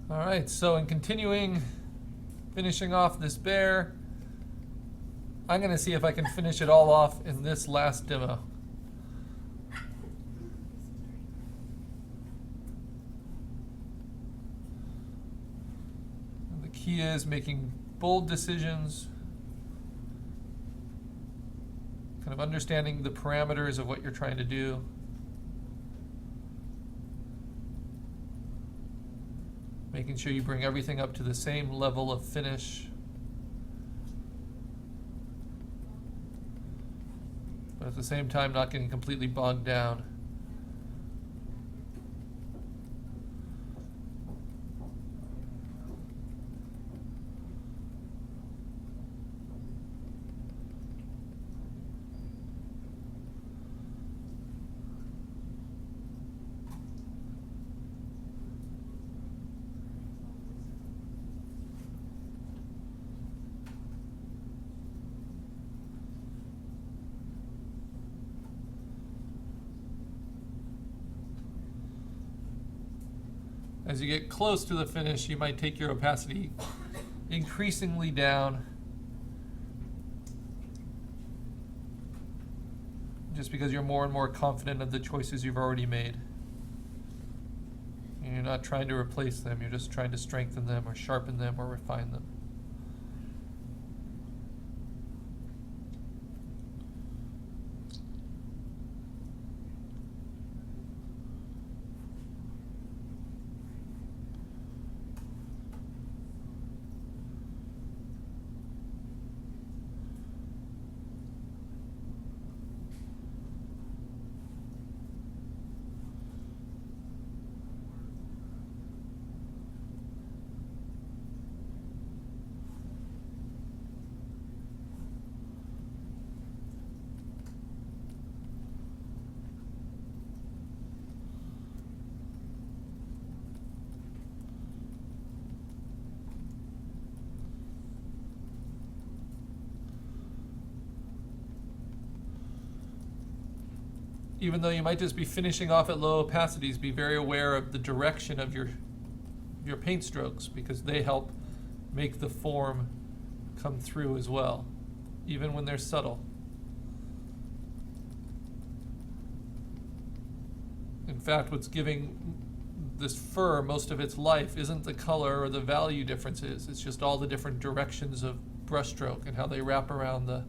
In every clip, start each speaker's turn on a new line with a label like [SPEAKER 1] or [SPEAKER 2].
[SPEAKER 1] All right, so in continuing finishing off this bear, I'm going to see if I can finish it all off in this last demo. And the key is making bold decisions, kind of understanding the parameters of what you're trying to do. Making sure you bring everything up to the same level of finish. But at the same time, not getting completely bogged down. As you get close to the finish, you might take your opacity increasingly down, just because you're more and more confident of the choices you've already made. And you're not trying to replace them, you're just trying to strengthen them or sharpen them or refine them. Even though you might just be finishing off at low opacities, be very aware of the direction of your paint strokes, because they help make the form come through as well, even when they're subtle. In fact, what's giving this fur most of its life isn't the color or the value differences, it's just all the different directions of brushstroke and how they wrap around the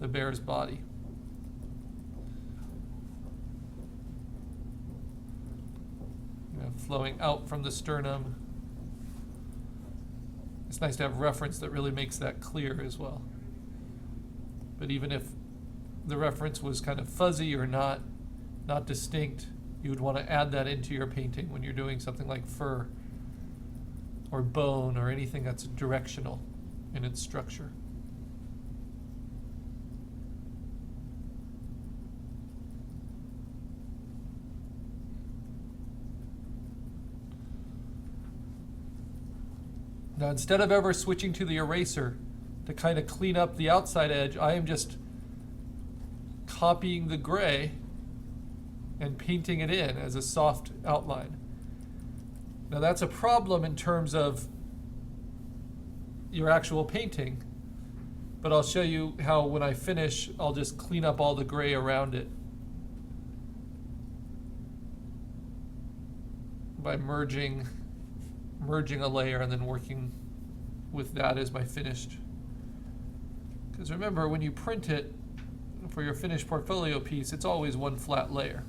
[SPEAKER 1] bear's body. Flowing out from the sternum. It's nice to have reference that really makes that clear as well. But even if the reference was kind of fuzzy or not distinct, you would want to add that into your painting when you're doing something like fur or bone or anything that's directional in its structure. Now, instead of ever switching to the eraser to kind of clean up the outside edge, I am just copying the gray and painting it in as a soft outline. Now, that's a problem in terms of your actual painting, but I'll show you how when I finish, I'll just clean up all the gray around it by merging a layer and then working with that as my finished. Because remember, when you print it for your finished portfolio piece, it's always one flat layer.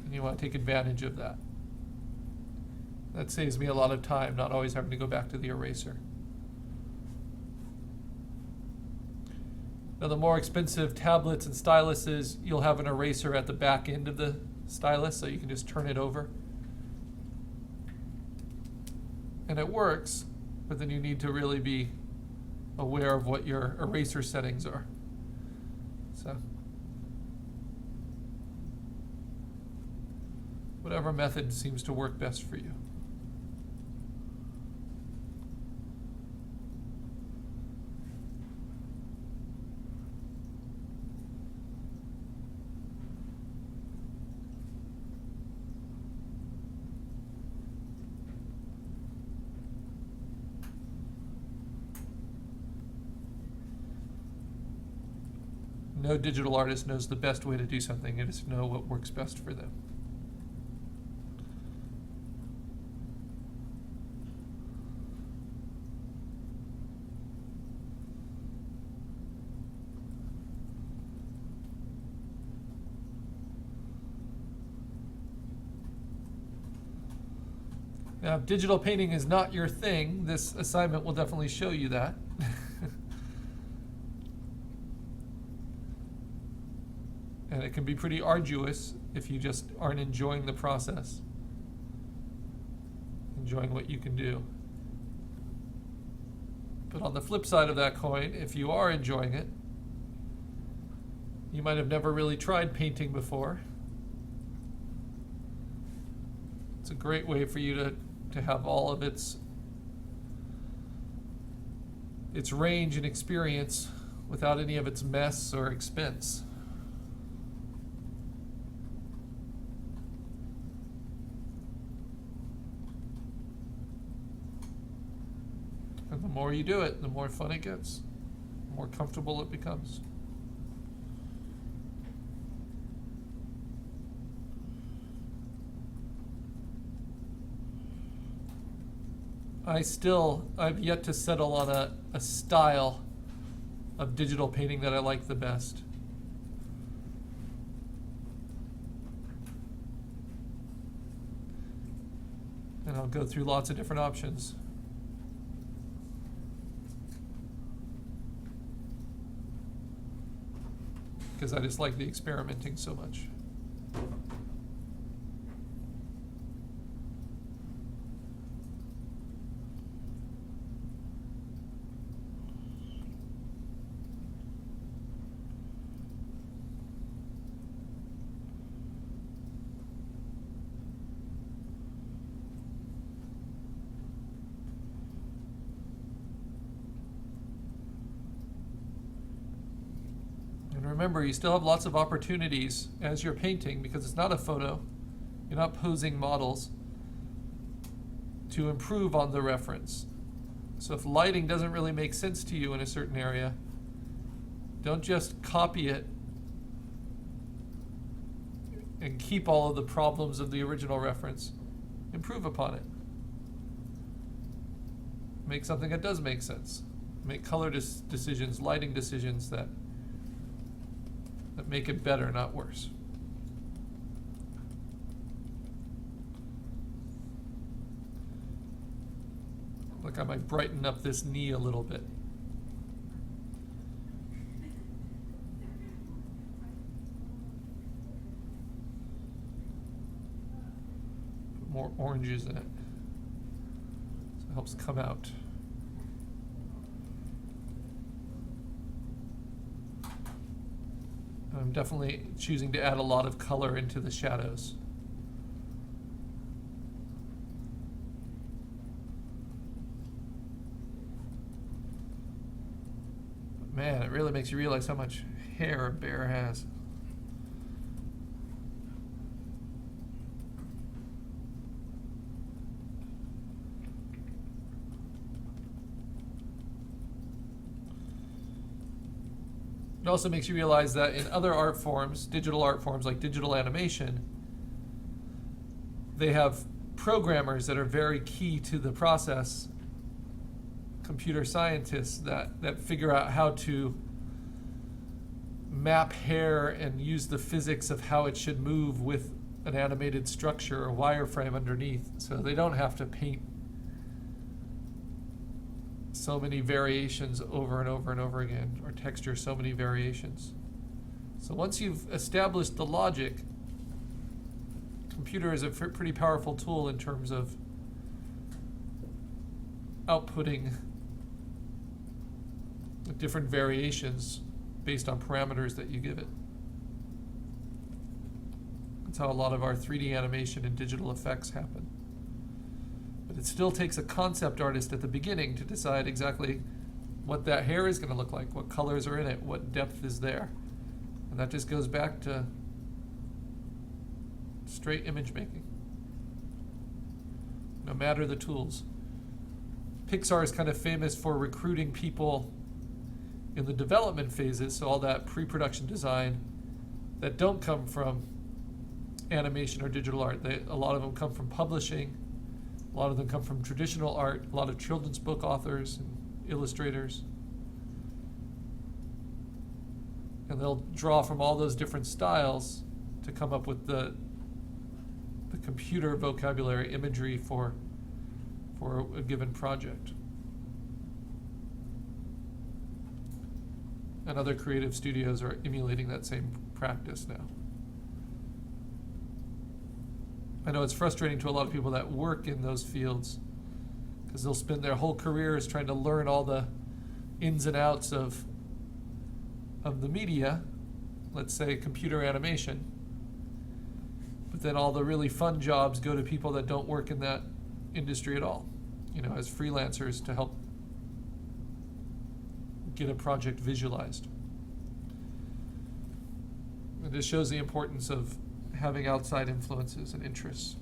[SPEAKER 1] And you want to take advantage of that. That saves me a lot of time, not always having to go back to the eraser. Now, the more expensive tablets and styluses, you'll have an eraser at the back end of the stylus, so you can just turn it over. And it works, but then you need to really be aware of what your eraser settings are. So, whatever method seems to work best for you. No digital artist knows the best way to do something. They just know what works best for them. Now, if digital painting is not your thing, this assignment will definitely show you that. And it can be pretty arduous if you just aren't enjoying the process, enjoying what you can do. But on the flip side of that coin, if you are enjoying it, you might have never really tried painting before. It's a great way for you to have all of its range and experience without any of its mess or expense. And the more you do it, the more fun it gets, the more comfortable it becomes. I've yet to settle on a style of digital painting that I like the best. And I'll go through lots of different options. Because I just like the experimenting so much. And remember, you still have lots of opportunities as you're painting, because it's not a photo, you're not posing models, to improve on the reference. So if lighting doesn't really make sense to you in a certain area, don't just copy it and keep all of the problems of the original reference. Improve upon it. Make something that does make sense. Make color decisions, lighting decisions that make it better, not worse. Look, I might brighten up this knee a little bit. Put more oranges in it, so it helps come out. I'm definitely choosing to add a lot of color into the shadows. But man, it really makes you realize how much hair a bear has. It also makes you realize that in other art forms, digital art forms like digital animation, they have programmers that are very key to the process, computer scientists that figure out how to map hair and use the physics of how it should move with an animated structure or wireframe underneath. So they don't have to paint so many variations over and over and over again, or texture so many variations. So once you've established the logic, computer is a pretty powerful tool in terms of outputting different variations based on parameters that you give it. That's how a lot of our 3D animation and digital effects happen. But it still takes a concept artist at the beginning to decide exactly what that hair is going to look like, what colors are in it, what depth is there. And that just goes back to straight image making, no matter the tools. Pixar is kind of famous for recruiting people in the development phases, so all that pre-production design that don't come from animation or digital art. A lot of them come from publishing, a lot of them come from traditional art, a lot of children's book authors and illustrators. And they'll draw from all those different styles to come up with the computer vocabulary imagery for a given project. And other creative studios are emulating that same practice now. I know it's frustrating to a lot of people that work in those fields, because they'll spend their whole careers trying to learn all the ins and outs of the media, let's say computer animation, but then all the really fun jobs go to people that don't work in that industry at all, as freelancers to help get a project visualized. And this shows the importance of having outside influences and interests.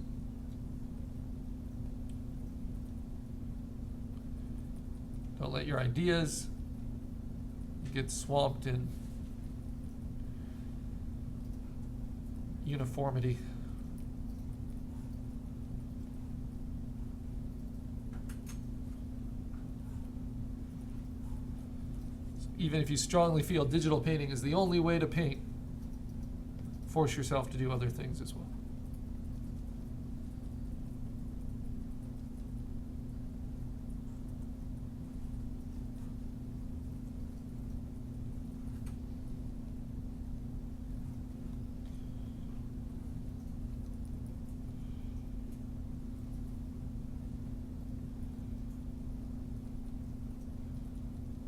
[SPEAKER 1] Don't let your ideas get swamped in uniformity. Even if you strongly feel digital painting is the only way to paint, force yourself to do other things as well.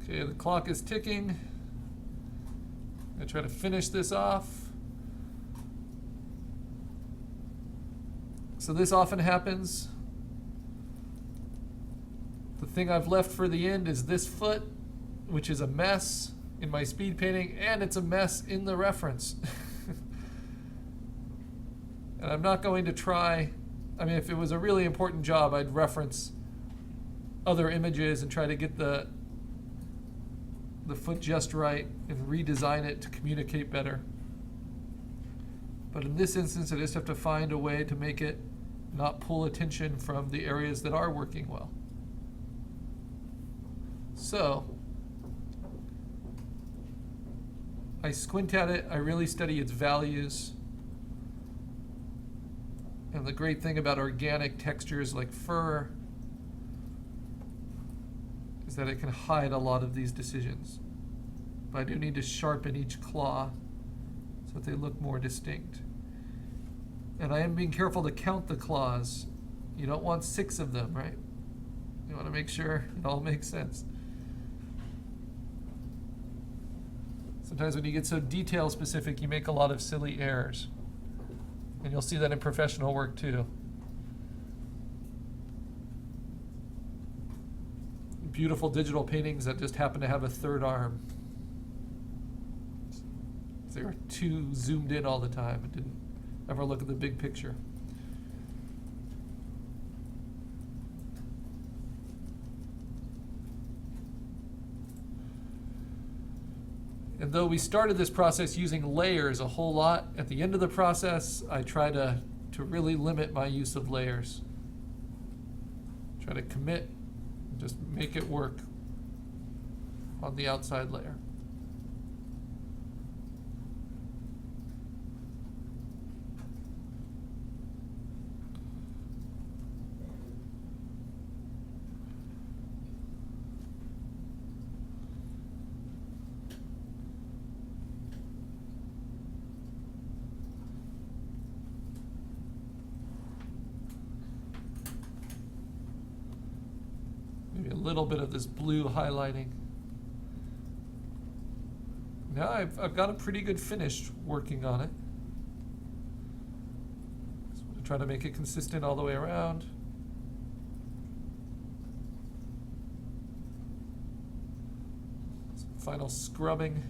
[SPEAKER 1] Okay, the clock is ticking. I'm going to try to finish this off. So this often happens. The thing I've left for the end is this foot, which is a mess in my speed painting, and it's a mess in the reference. And I'm not going to try, if it was a really important job, I'd reference other images and try to get the foot just right and redesign it to communicate better. But in this instance, I just have to find a way to make it not pull attention from the areas that are working well. So I squint at it, I really study its values. And the great thing about organic textures like fur is that it can hide a lot of these decisions. But I do need to sharpen each claw so that they look more distinct. And I am being careful to count the claws. You don't want 6 of them, right? You want to make sure it all makes sense. Sometimes when you get so detail specific, you make a lot of silly errors. And you'll see that in professional work too. Beautiful digital paintings that just happen to have a third arm. They were too zoomed in all the time and didn't ever look at the big picture. And though we started this process using layers a whole lot, at the end of the process, I try to really limit my use of layers. Try to commit, just make it work on the outside layer. Maybe a little bit of this blue highlighting. Now I've got a pretty good finish working on it. Just want to try to make it consistent all the way around. Some final scrubbing.